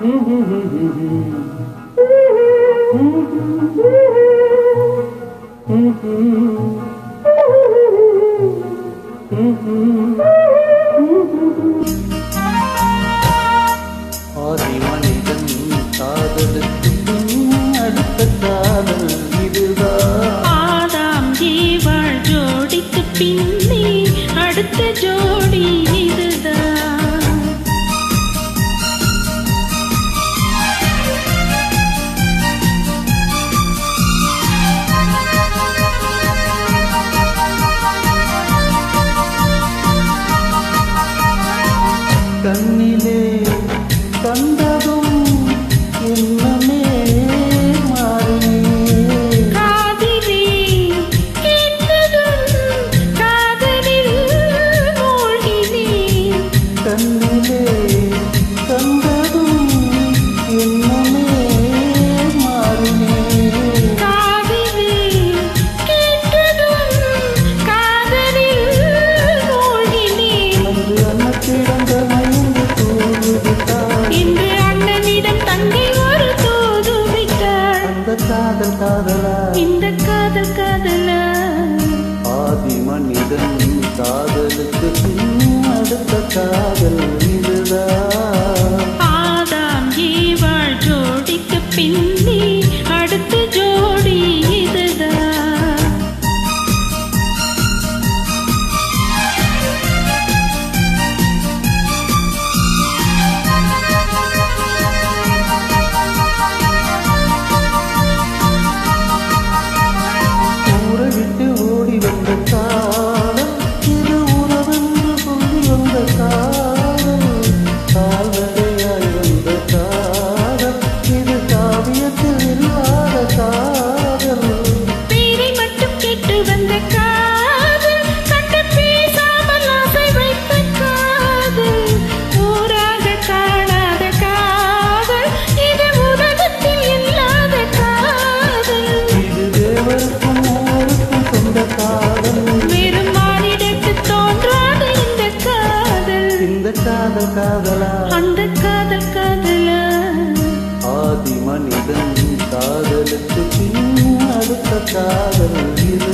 ஆதி மனிதன் காதலுக்கு அடுத்த காதல் இதுதான். ஆதாம் ஏவாள் ஜோடிக்கு பின்னே அடுத்த ஜோடி இதுதான். கண்ணிலே கண்டதும் என்னமே மாறினே, காதிலே கேட்டதும் காதலில் மூழ்கினேன். கண்ணிலே கண்டதும் என்னமே மாறினே, காதிலே கேட்டதும் காதலில் மூழ்கினேன். அன்று அன்னத்திடந்த மயங்கு தூவிட்டாள், இன்று அண்ணனிடம் தங்கை ஒரு தூது விட்டாள். அந்த காதல் காதலா, இந்த காதல் காதலா, ஆதி மனிதன் காதலுக்கு பின் அடுத்த காதல் இதுதான். ஆதாம் ஏவாள் ஜோடிக்கு பின்னே அடுத்த ஜோடி இதுதான். ஊரை விட்டு ஓடி வந்த காதல் இது உறவென்று சொல்லி வந்த காதல், கால்வரையாய் வந்த காதல் இது காவியத்தில் இல்லாத காதல். பேரை மட்டும் கேட்டு வந்த காதல், கண்டு பேசாமல் ஆசை வைத்த காதல், ஊராக காணாத காதல், இது உலகத்தில் இல்லாத காதல். இது தேவருக்கும் ஊருக்கும் சொந்த காதல், வெறும் மானிடத்து தோன்றாத இந்த காதல், இந்த காதல் காதலா, அந்த காதல் காதலா, ஆதி மனிதன் காதலுக்கு பின் அடுத்த காதல் இது